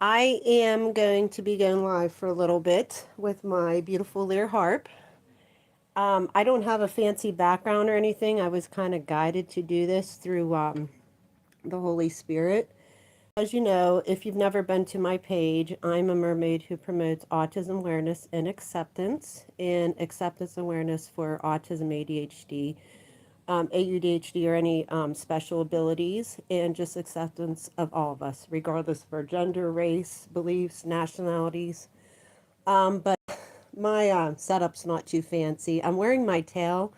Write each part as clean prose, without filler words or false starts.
I am going to be going live for a little bit with my beautiful lyre harp. I don't have a fancy background or anything. I was kind of guided to do this through the Holy Spirit. As you know, if you've never been to my page, I'm a mermaid who promotes autism awareness and acceptance awareness for autism, ADHD, AUDHD, or any special abilities, and just acceptance of all of us, regardless of our gender, race, beliefs, nationalities. But my setup's not too fancy. I'm wearing my tail,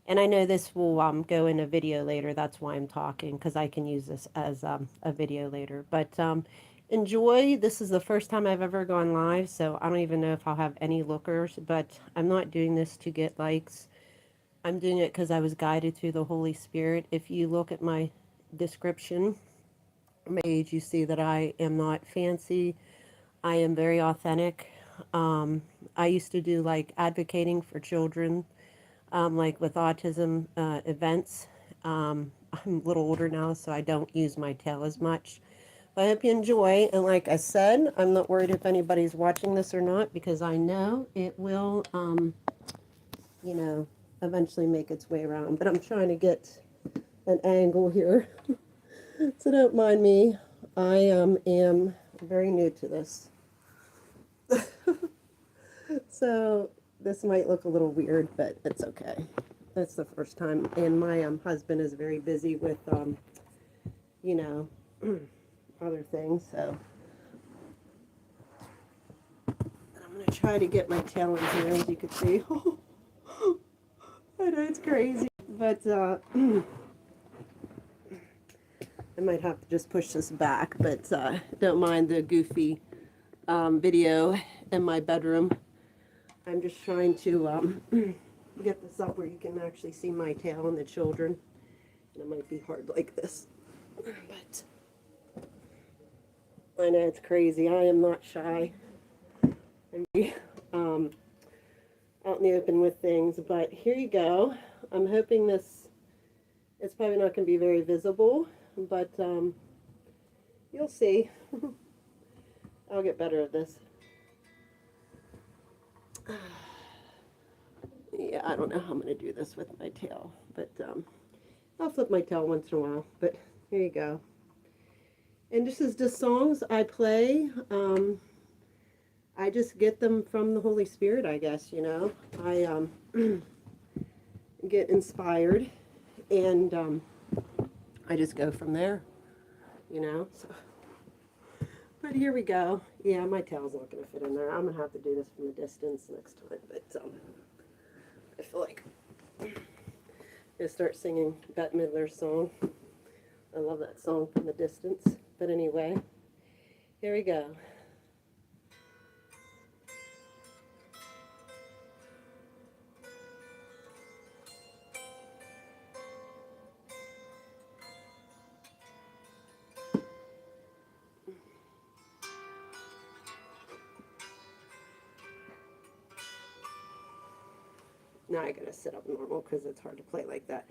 and I know this will go in a video later. That's why I'm talking, because I can use this as a video later. But enjoy. This is the first time I've ever gone live, so I don't even know if I'll have any lookers, but I'm not doing this to get likes. I'm doing it because I was guided through the Holy Spirit. If you look at my description page, you see that I am not fancy. I am very authentic. I used to do like advocating for children, like with autism events. I'm a little older now, so I don't use my tail as much. But I hope you enjoy. And like I said, I'm not worried if anybody's watching this or not, because I know it will, you know, eventually make its way around. But I'm trying to get an angle here, so don't mind me. I am very new to this. So this might look a little weird, but it's okay. That's the first time. And my husband is very busy with, you know, other things. So I'm going to try to get my tail in here, as you can see. I know it's crazy, but I might have to just push this back, but don't mind the goofy video in my bedroom. I'm just trying to get this up where you can actually see my tail and the children. And it might be hard like this, but I know it's crazy. I am not shy. I'm out in the open with things, but here you go. I'm hoping it's probably not going to be very visible, but you'll see. I'll get better at this. Yeah, I don't know how I'm going to do this with my tail, but I'll flip my tail once in a while. But here you go. And this is just songs I play. I just get them from the Holy Spirit, I guess, you know. I get inspired, and I just go from there, you know. So, but here we go. Yeah, my tail's not going to fit in there. I'm going to have to do this from a distance next time. But I feel like I'm going to start singing Bette Midler's song. I love that song from the distance. But anyway, here we go. Now I gotta sit up normal because it's hard to play like that.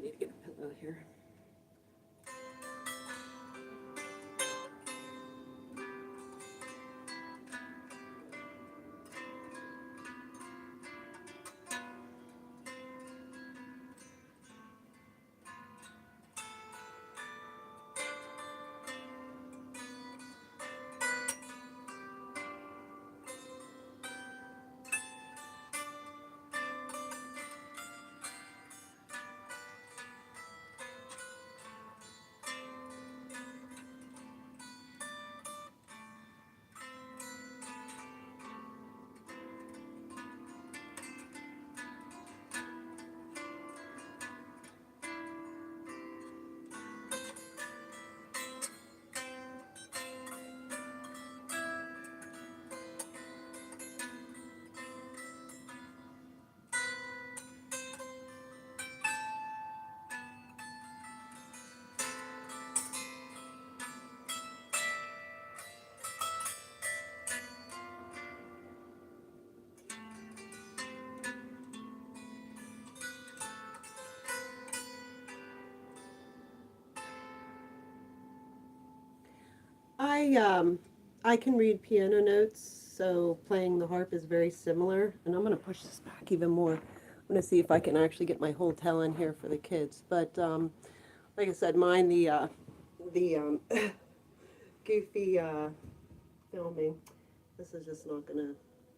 need to get a pillow here. I can read piano notes, so playing the harp is very similar. And I'm going to push this back even more. I'm going to see if I can actually get my whole tail in here for the kids. But like I said, mine the goofy filming. This is just not going to.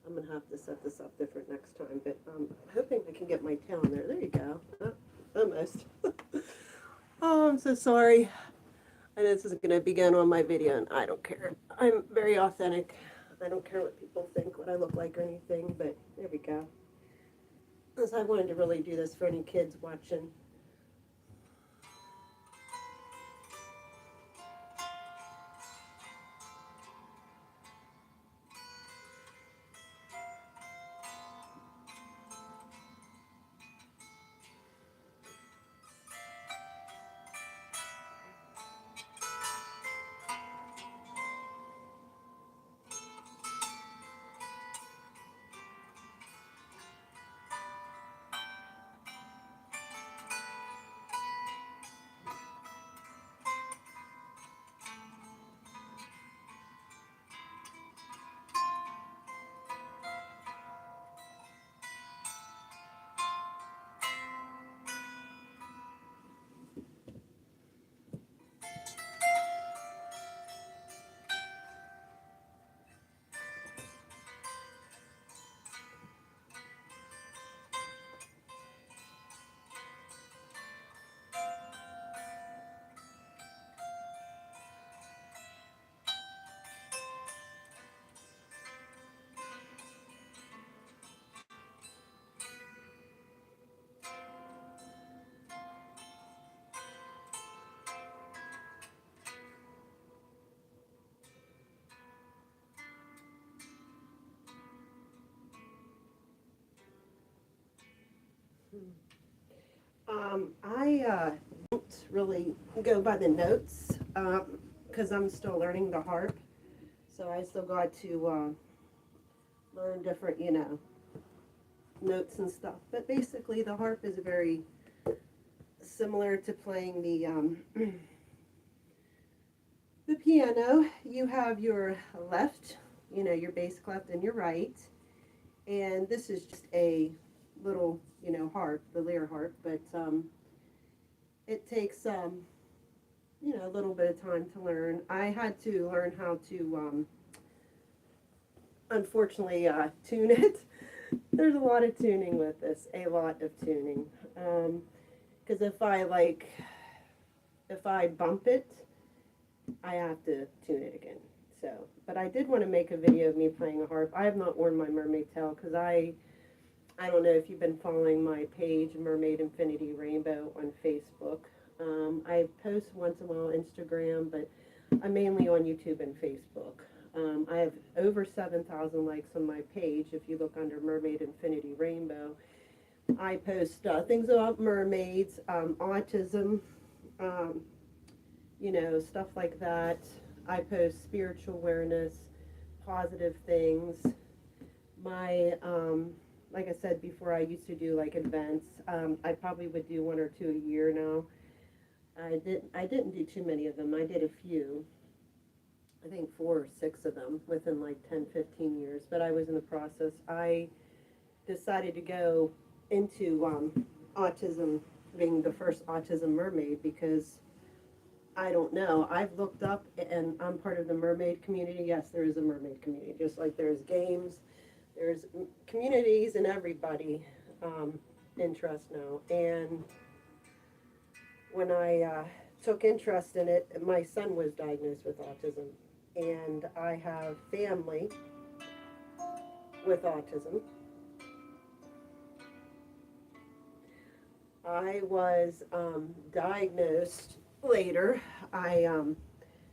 I'm going to have to set this up different next time. But I'm hoping I can get my tail in there. There you go. Oh, almost. Oh, I'm so sorry. And this is going to begin on my video, and I don't care. I'm very authentic. I don't care what people think, what I look like or anything, but there we go. Because I wanted to really do this for any kids watching. I don't really go by the notes because I'm still learning the harp. So I still got to learn different, notes and stuff. But basically, the harp is very similar to playing the piano. You have your left, your bass clef, and your right. And this is just a little, harp, the lyre harp. But it takes, a little bit of time to learn. I had to learn how to, unfortunately, tune it. There's a lot of tuning with this, a lot of tuning. Because if I bump it, I have to tune it again. So, but I did want to make a video of me playing a harp. I have not worn my mermaid tail because I don't know if you've been following my page, Mermaid Infinity Rainbow, on Facebook. I post once in a while on Instagram, but I'm mainly on YouTube and Facebook. I have over 7,000 likes on my page. If you look under Mermaid Infinity Rainbow, I post things about mermaids, autism, stuff like that. I post spiritual awareness, positive things. My like I said before, I used to do like events. I probably would do one or two a year now. I didn't do too many of them. I did a few. I think four or six of them within like 10, 15 years. But I was in the process. I decided to go into autism, being the first autism mermaid, because I don't know. I've looked up, and I'm part of the mermaid community. Yes, there is a mermaid community, just like there's games, there's communities, and everybody interest now. And when I took interest in it, my son was diagnosed with autism, and I have family with autism. I was diagnosed later. I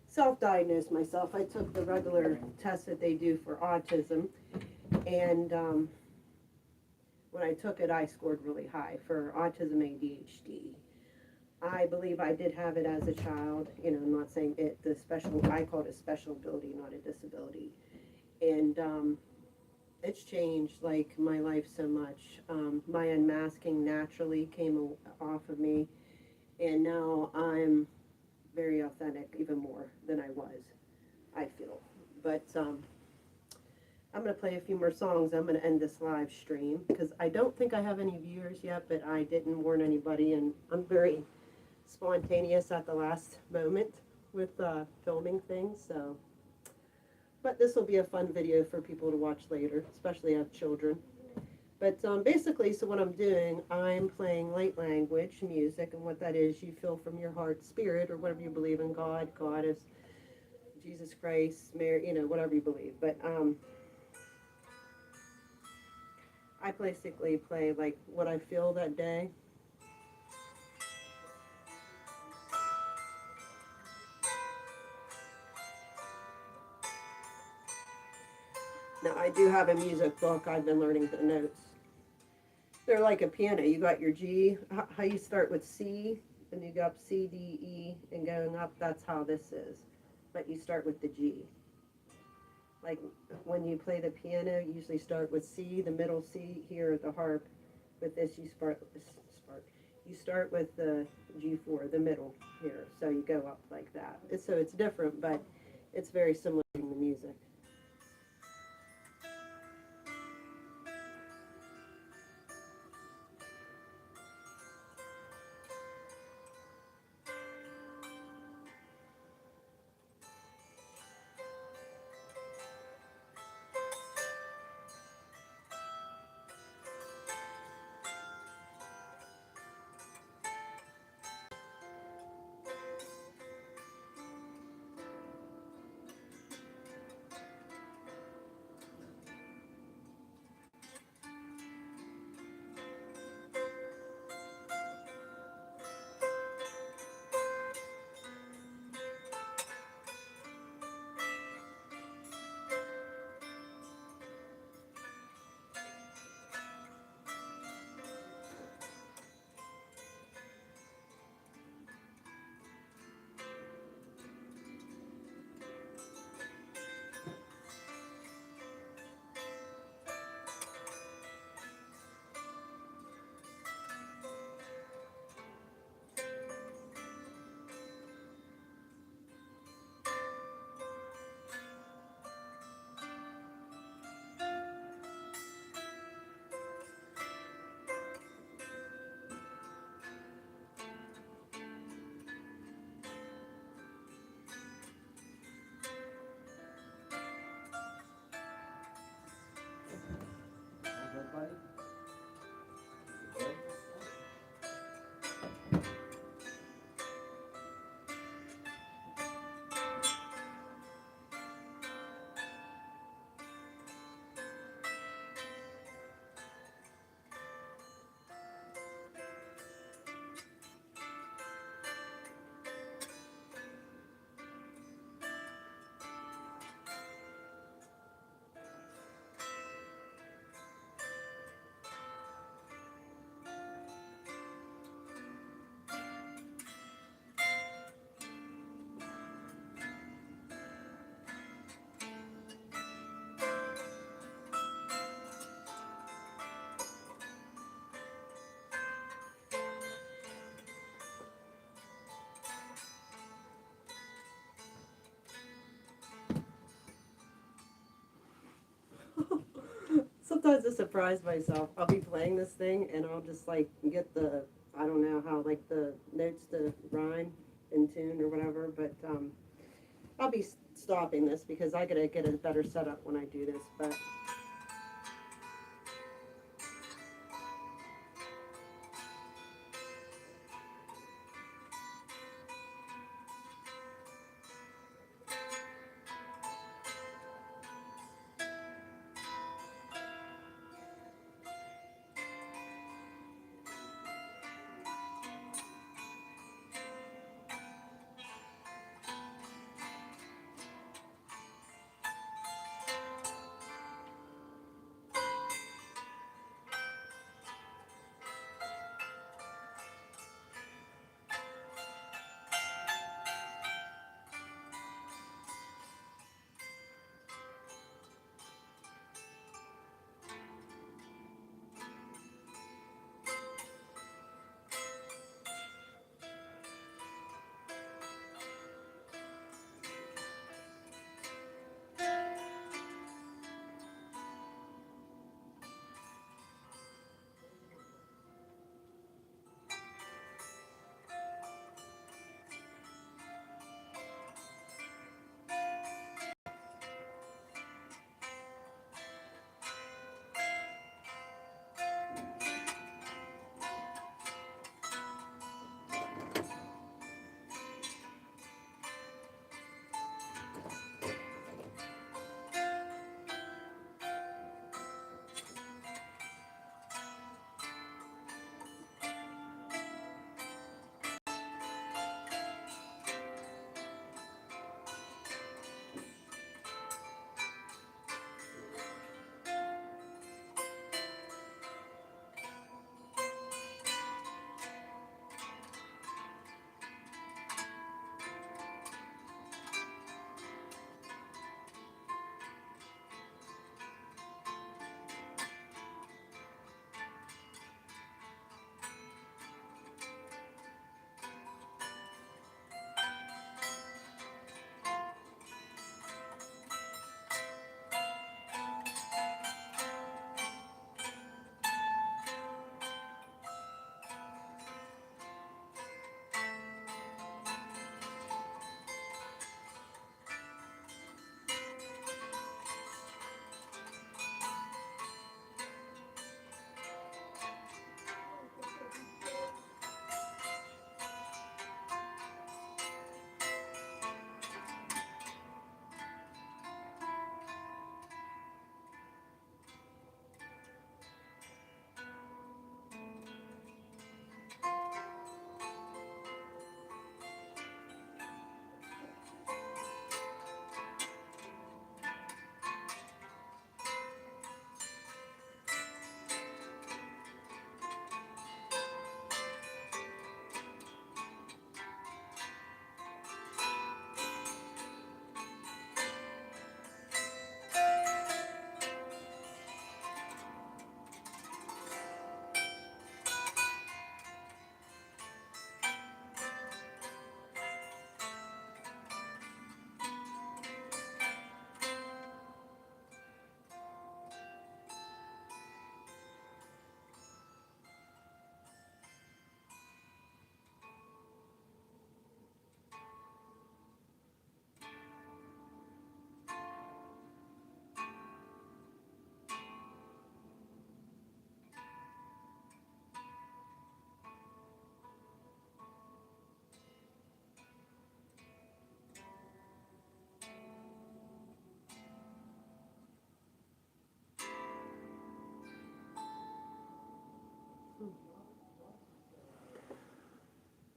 self-diagnosed myself. I took the regular test that they do for autism, and when I took it, I scored really high for autism ADHD. I believe I did have it as a child. You know, I'm not saying it, the special, I call it a special ability, not a disability. And it's changed like my life so much. My unmasking naturally came off of me, and now I'm very authentic, even more than I was, I feel. But I'm going to play a few more songs. I'm going to end this live stream because I don't think I have any viewers yet, but I didn't warn anybody, and I'm very spontaneous at the last moment with filming things. So, but this will be a fun video for people to watch later, especially if you have children. But basically, so what I'm doing, I'm playing light language music, and what that is, you feel from your heart, spirit, or whatever you believe in, God, Goddess, Jesus Christ, Mary, you know, whatever you believe. But I basically play like what I feel that day. Now, I do have a music book. I've been learning the notes. They're like a piano. You got your G, how you start with C, and you go up C, D, E, and going up. That's how this is. But you start with the G. Like when you play the piano, you usually start with C, the middle C here at the harp. With this, you start with the G4, the middle here. So you go up like that. So it's different, but it's very similar to the music. sometimes I surprise myself. I'll be playing this thing and I'll just like get the, I don't know how, like the notes to rhyme in tune or whatever, but I'll be stopping this because I gotta get a better setup when I do this. But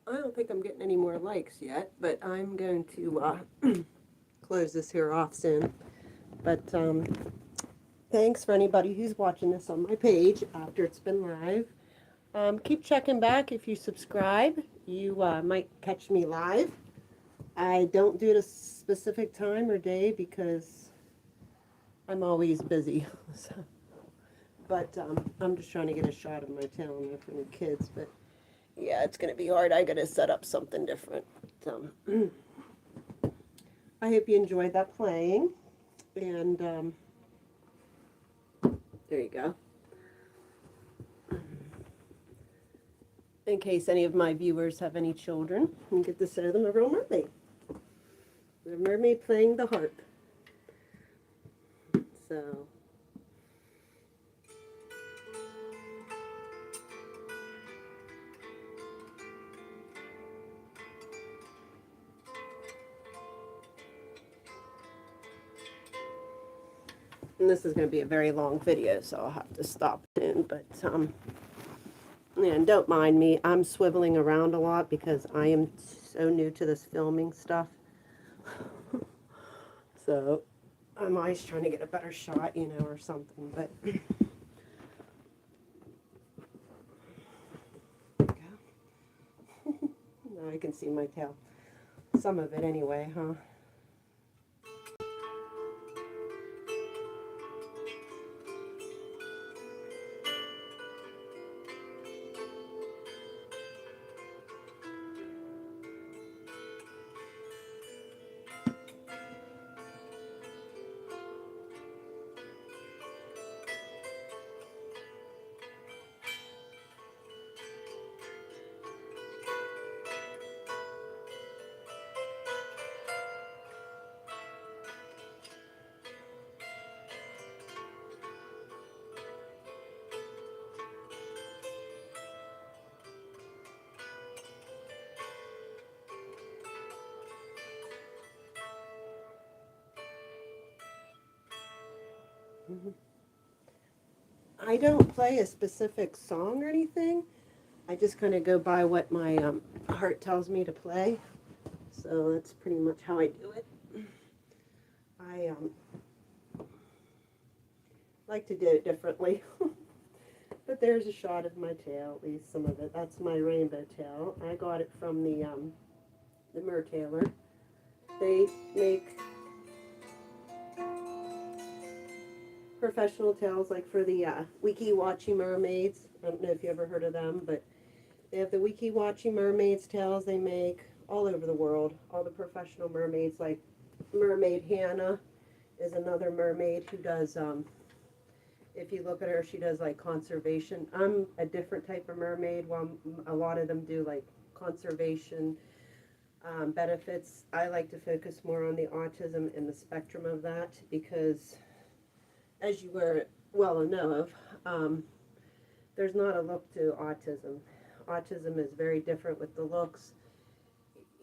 I don't think I'm getting any more likes yet, but I'm going to close this here off soon. But thanks for anybody who's watching this on my page after it's been live. Keep checking back. If you subscribe, you might catch me live. I don't do it a specific time or day because I'm always busy. So, but I'm just trying to get a shot of my town there for the kids. But yeah, it's going to be hard. I got to set up something different. I hope you enjoyed that playing. And There you go. In case any of my viewers have any children, you get to show them a real mermaid. The mermaid playing the harp. So, and this is going to be a very long video, so I'll have to stop soon. But yeah, and don't mind me. I'm swiveling around a lot because I am so new to this filming stuff. So I'm always trying to get a better shot, you know, or something. But now I can see my tail. Some of it anyway, huh? I don't play a specific song or anything. I just kind of go by what my heart tells me to play. So that's pretty much how I do it. I like to do it differently. But there's a shot of my tail, at least some of it. That's my rainbow tail. I got it from the Mertailor. They make professional tails like for the Wiki Watchy mermaids. I don't know if you ever heard of them, but they have the Wiki Watchy mermaids tails they make all over the world. All the professional mermaids, like Mermaid Hannah is another mermaid who does, if you look at her, she does like conservation. I'm a different type of mermaid, while a lot of them do like conservation benefits. I like to focus more on the autism and the spectrum of that because, as you were well know of, there's not a look to autism. Autism is very different with the looks.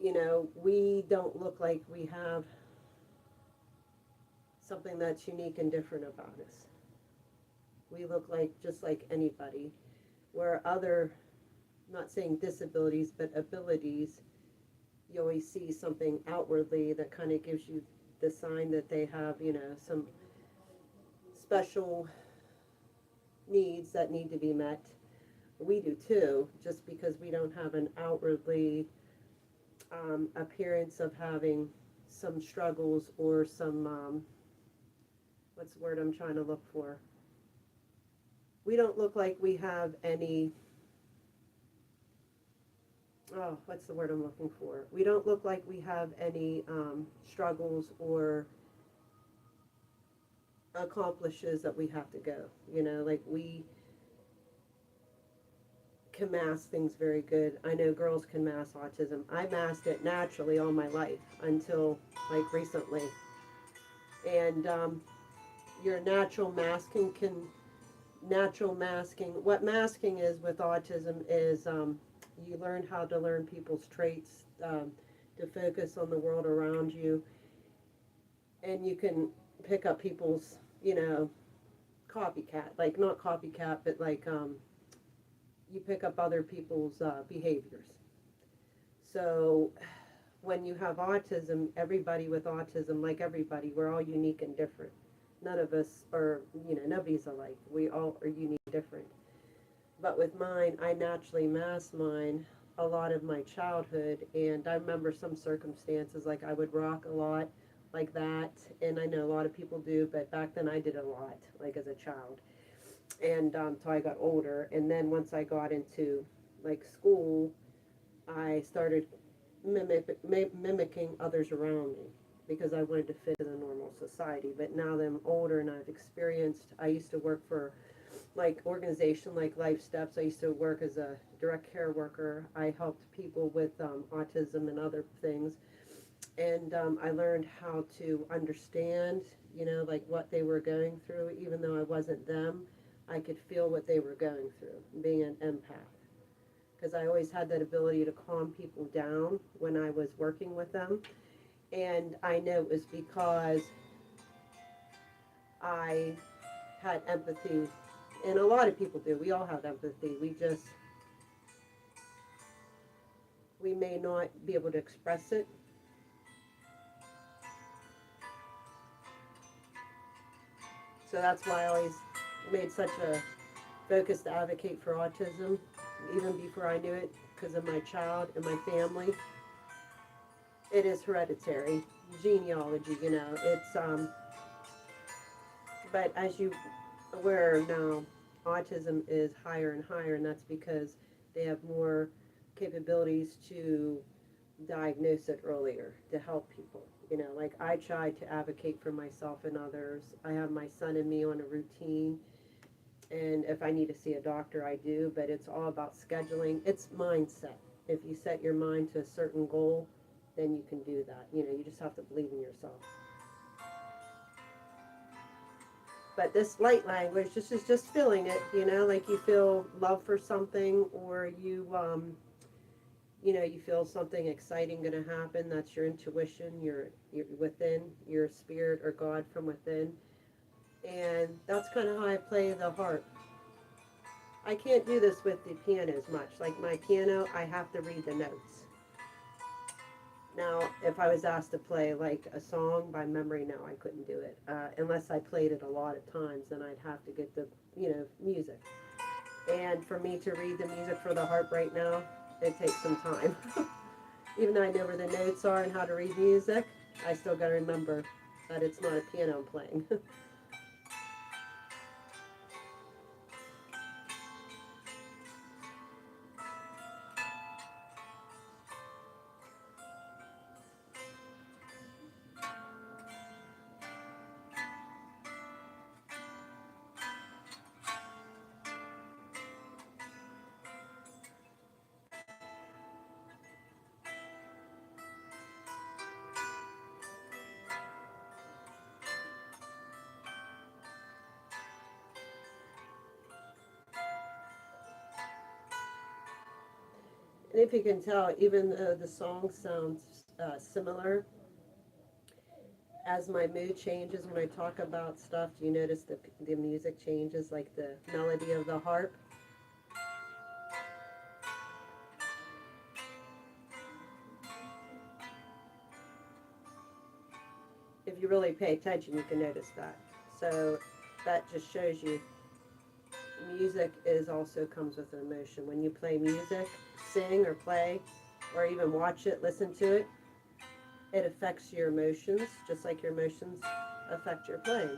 You know, we don't look like we have something that's unique and different about us. We look like just like anybody. Where other, not saying disabilities, but abilities, you always see something outwardly that kind of gives you the sign that they have, you know, some special needs that need to be met. We do too, just because we don't have an outwardly appearance of having some struggles or some, what's the word I'm trying to look for? We don't look like we have any, oh, what's the word I'm looking for? We don't look like we have any struggles or accomplishes that we have to go. You know, like we can mask things very good. I know girls can mask autism. I masked it naturally all my life until like recently. And your natural masking, what masking is with autism is you learn how to learn people's traits, to focus on the world around you, and you can pick up people's, you know, copycat, like not copycat, but like you pick up other people's behaviors. So when you have autism, everybody with autism, like everybody, we're all unique and different. None of us are, you know, nobody's alike. We all are unique and different. But with mine, I naturally masked mine a lot of my childhood, and I remember some circumstances, like I would rock a lot like that, and I know a lot of people do, but back then I did a lot, like as a child. And so I got older, and then once I got into like school, I started mimicking others around me. because I wanted to fit in a normal society. But now that I'm older and I've experienced, I used to work for like organization like Life Steps. I used to work as a direct care worker. I helped people with autism and other things, and I learned how to understand, like what they were going through, even though I wasn't them. I could feel what they were going through, being an empath, because I always had that ability to calm people down when I was working with them. And I know it was because I had empathy, and a lot of people do. We all have empathy. We may not be able to express it. So that's why I always made such a focus to advocate for autism, even before I knew it, because of my child and my family. It is hereditary genealogy, but as you aware now, autism is higher and higher, and that's because they have more capabilities to diagnose it earlier to help people. Like I try to advocate for myself and others. I have my son and me on a routine, and if I need to see a doctor, I do, but it's all about scheduling. It's mindset. If you set your mind to a certain goal, then you can do that. You just have to believe in yourself. But this light language, this is just feeling it, like you feel love for something, or you feel something exciting going to happen. That's your intuition, your within, your spirit or God from within. And that's kind of how I play the harp. I can't do this with the piano as much. Like my piano, I have to read the notes. Now, if I was asked to play like a song by memory, no, I couldn't do it. Unless I played it a lot of times, then I'd have to get the, music. And for me to read the music for the harp right now, it takes some time. Even though I know where the notes are and how to read music, I still got to remember that it's not a piano I'm playing. And if you can tell, even though the song sounds similar, as my mood changes when I talk about stuff, do you notice the music changes, like the melody of the harp? If you really pay attention, you can notice that. So that just shows you music is also comes with an emotion. When you play music, sing or play, or even watch it, listen to it, it affects your emotions, just like your emotions affect your playing.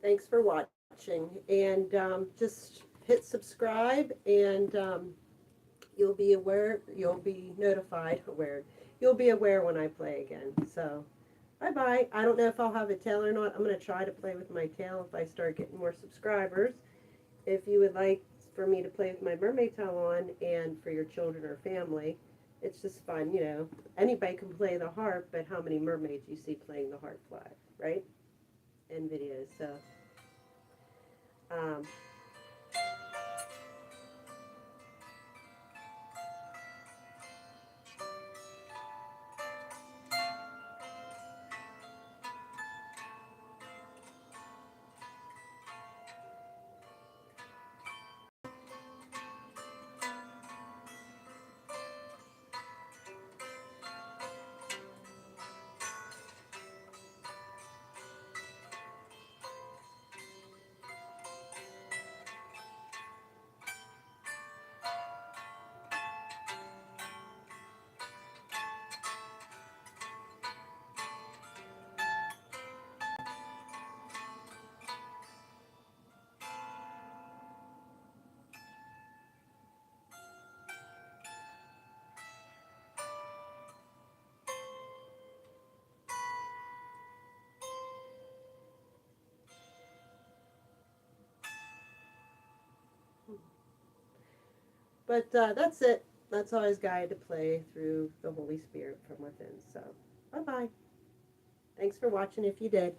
Thanks for watching. And just hit subscribe, and you'll be aware, you'll be notified, aware. You'll be aware when I play again. So, bye bye. I don't know if I'll have a tail or not. I'm going to try to play with my tail if I start getting more subscribers. If you would like for me to play with my mermaid tail on and for your children or family, it's just fun, you know. Anybody can play the harp, but how many mermaids you see playing the harp flag, right? In videos. So, um, but that's it. That's always guide to play through the Holy Spirit from within. So, bye bye. Thanks for watching if you did.